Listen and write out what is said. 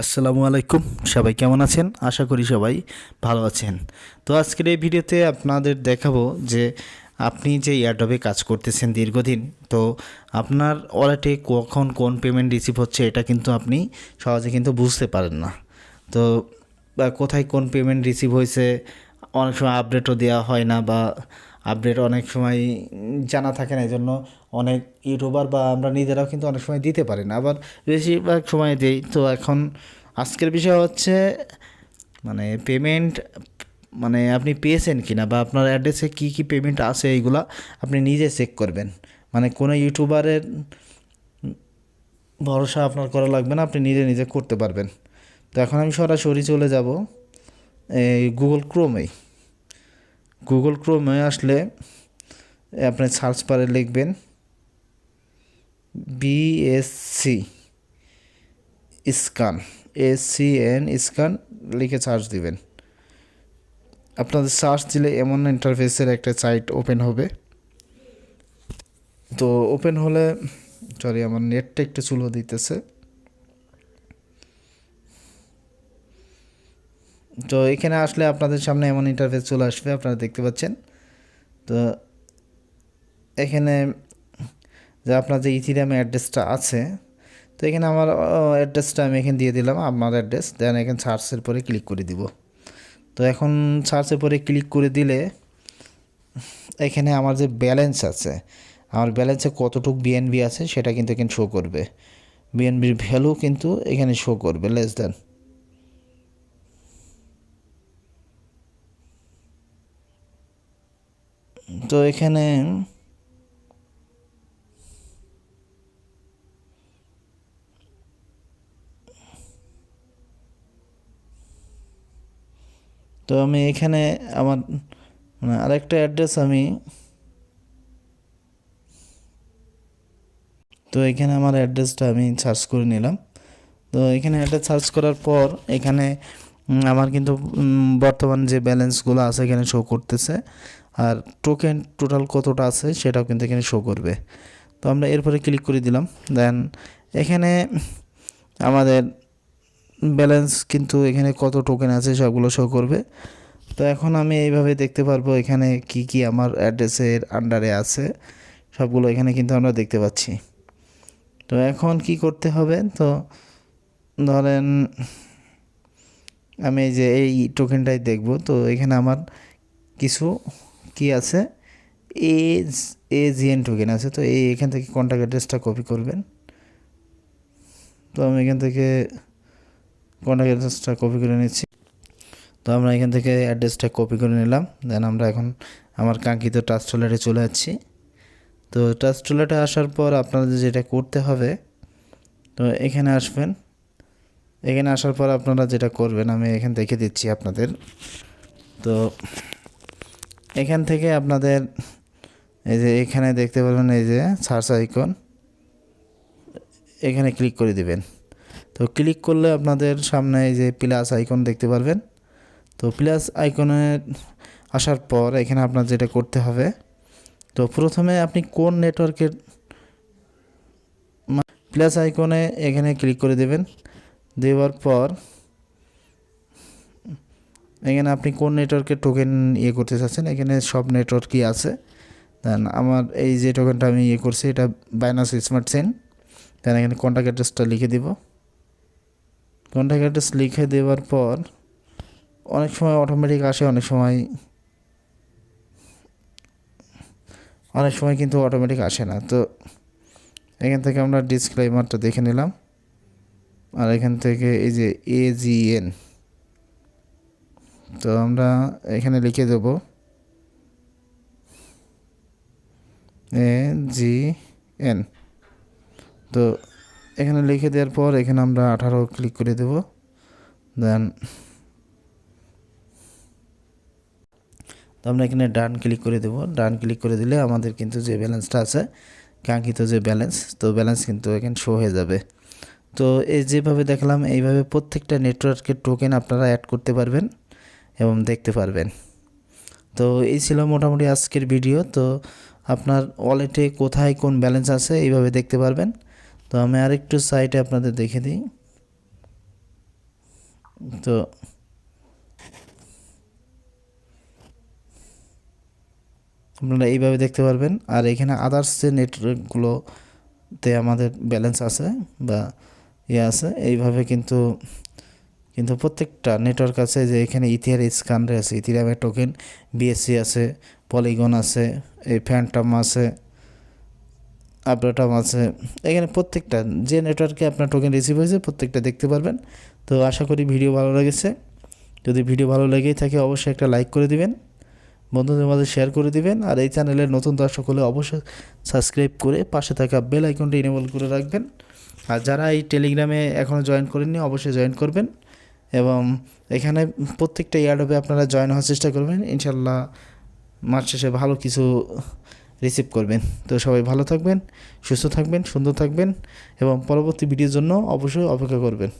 আসসালামু আলাইকুম। সবাই কেমন আছেন? আশা করি সবাই ভালো আছেন। তো আজকের এই ভিডিওতে আপনাদের দেখাবো যে আপনি যে এয়ারড্রপে কাজ করতেছেন দীর্ঘদিন, তো আপনার ওয়ালেটে কখন কোন পেমেন্ট রিসিভ হচ্ছে এটা কিন্তু আপনি সহজে কিন্তু বুঝতে পারেন না। তো বা কোথায় কোন পেমেন্ট রিসিভ হয়েছে অনেক সময় আপডেটও দেওয়া হয় না, বা আপডেট অনেক সময় জানা থাকে না, এই জন্য অনেক ইউটিউবার বা আমরা নিজেরাও কিন্তু অনেক সময় দিতে পারি না, আবার বেশিরভাগ সময় দেই। তো এখন আজকের বিষয় হচ্ছে মানে পেমেন্ট, মানে আপনি পেয়েছেন কি না বা আপনার অ্যাড্রেসে কী কী পেমেন্ট আছে এইগুলা আপনি নিজে চেক করবেন। মানে কোনো ইউটিউবারের ভরসা আপনার করা লাগবে না, আপনি নিজে নিজে করতে পারবেন। তো এখন আমি সরাসরি চলে যাব এই গুগল ক্রোমে আসলে আপনি সার্চ বারে লিখবেন বিএসসি স্ক্যান, SCN স্ক্যান লিখে সার্চ দিবেন। আপনাদের সার্চ দিলে এমন ইন্টারফেসের একটা সাইট ওপেন হবে। তো ওপেন হলে আমার নেটটা একটু স্লো দিতেছে। তো এখানে আসলে আপনাদের সামনে এমন ইন্টারফেস চলে আসবে, আপনারা দেখতে পাচ্ছেন। তো এখানে যে আপনার যে ইথিরিয়াম অ্যাড্রেসটা আছে, তো এখানে আমার অ্যাড্রেসটা আমি এখানে দিয়ে দিলাম, আমার অ্যাড্রেস। দেন এখানে সার্চের পরে ক্লিক করে দিব। তো এখন সার্চের পরে ক্লিক করে দিলে এখানে আমার যে ব্যালেন্স আছে, আমার ব্যালেন্সে কতটুকু বিএনবি আছে সেটা কিন্তু এখানে শো করবে। বিএনবির ভ্যালু কিন্তু এখানে শো করবে লেস দেন। তো এখানে তো আমি এখানে আমার আরেকটা অ্যাড্রেস তো এখানে আমার অ্যাড্রেসটা আমি সার্চ করে নিলাম। তো এখানে অ্যাড্রেস সার্চ করার পর এখানে আমার কিন্তু বর্তমান যে ব্যালেন্সগুলো আছে এখানে শো করতেছে, আর টোকেন টোটাল কতটা আছে সেটাও কিন্তু এখানে শো করবে। তো আমরা এরপরে ক্লিক করে দিলাম। দেন এখানে আমাদের ব্যালেন্স কিন্তু এখানে কত টোকেন আছে সবগুলো শো করবে। তো এখন আমি এইভাবে দেখতে পারবো এখানে কি কি আমার অ্যাড্রেসের আন্ডারে আছে, সবগুলো এখানে কিন্তু আমরা দেখতে পাচ্ছি। তো এখন কি করতে হবে, তো ধরেন আমি এই যে এই টোকেনটাই দেখব। তো এখানে আমার কিছু কি আছে, এজিএন টোকেন আছে। তো এখান থেকে কন্ট্যাক্ট অ্যাড্রেসটা কপি করবেন। তো আমি এখান থেকে কন্ট্যাক্ট অ্যাড্রেসটা কপি করে নিচ্ছি। তো আমরা এখান থেকে অ্যাড্রেসটা কপি করে নিলাম। দেন আমরা এখন আমার কাঙ্ক্ষিত টাচ টুলারে চলে যাচ্ছি। তো টাচ টুলারে আসার পর আপনাদের যেটা করতে হবে, তো এখানে আসবেন। এখানে আসার পর আপনারা যেটা করবেন আমি এখান থেকে দিচ্ছি আপনাদের। তো এখান থেকে আপনাদের এই যে এখানে দেখতে পারবেন এই যে সার্চ আইকন, এখানে ক্লিক করে দিবেন। তো ক্লিক করলে আপনাদের সামনে এই যে প্লাস আইকন দেখতে পারবেন। তো প্লাস আইকনে আসার পর এখানে আপনার যেটা করতে হবে, তো প্রথমে আপনি কোন নেটওয়ার্কের প্লাস আইকনে এখানে ক্লিক করে দেবেন। দেওয়ার পর এখানে আপনি কোন নেটওয়ার্কের টোকেন করতে চাচ্ছেন, এখানে সব নেটওয়ার্কই আছে। দেন আমার এই যে টোকেনটা আমি করছি এটা বাইনান্স স্মার্ট চেইন। দেন এখানে কন্ট্যাক্ট অ্যাড্রেসটা লিখে দিব। কন্ট্যাক্ট অ্যাড্রেস লিখে দেওয়ার পর অনেক সময় অটোমেটিক আসে, অনেক সময় কিন্তু অটোমেটিক আসে না। তো এখান থেকে আমরা ডিসক্লেইমারটা দেখে নিলাম। আর এখান থেকে এই যে AGN, তো আমরা এখানে লিখে দেব AGN। তো এখানে লিখে দেওয়ার পর এখানে আমরা 18 ক্লিক করে দেব। দেন তো আমরা এখানে ডান ক্লিক করে দেব। ডান ক্লিক করে দিলে আমাদের কিন্তু যে ব্যালেন্সটা আছে কাঙ্ক্ষিত যে ব্যালেন্স, তো ব্যালেন্স কিন্তু এখানে শো হয়ে যাবে। তো এই যেভাবে দেখলাম এইভাবে প্রত্যেকটা নেটওয়ার্কের টোকেন আপনারা অ্যাড করতে পারবেন এবং দেখতে পারবেন। তো এই ছিল মোটামুটি আজকের ভিডিও। তো আপনার ওয়ালেটে কোথায় কোন ব্যালেন্স আছে এইভাবে দেখতে পারবেন। তো আমি আরেকটু সাইটে আপনাদের দেখে দিই। তো আপনারা এইভাবে দেখতে পারবেন। আর এখানে আদার্স যে নেটওয়ার্কগুলোতে আমাদের ব্যালেন্স আছে বা আছে এইভাবে কিন্তু প্রত্যেকটা নেটওয়ার্ক আছে, যে এখানে ইথিয়ার স্ক্যানরে আছে, ইথিরিয়ামের টোকেন, বিএসসি আছে, পলিগন আছে, এই ফ্যান্টম আছে, আপডেটম আছে। এখানে প্রত্যেকটা যে নেটওয়ার্কে আপনার টোকেন রিসিভ হয়েছে প্রত্যেকটা দেখতে পারবেন। তো আশা করি ভিডিও ভালো লেগেছে। যদি ভিডিও ভালো লেগেই থাকে অবশ্যই একটা লাইক করে দিবেন, বন্ধুদের মাঝে শেয়ার করে দিবেন। আর এই চ্যানেলের নতুন দর্শক হলে অবশ্যই সাবস্ক্রাইব করে পাশে থাকা বেল আইকনটি ইনেবল করে রাখবেন। আর যারা এই টেলিগ্রামে এখনও জয়েন করেননি অবশ্যই জয়েন করবেন, এবং এখানে প্রত্যেকটা এয়ারড্রপে আপনারা জয়েন হওয়ার চেষ্টা করবেন। ইনশাল্লাহ মাস শেষে ভালো কিছু রিসিভ করবেন। তো সবাই ভালো থাকবেন, সুস্থ থাকবেন, সুন্দর থাকবেন, এবং পরবর্তী ভিডিওর জন্য অবশ্যই অপেক্ষা করবেন।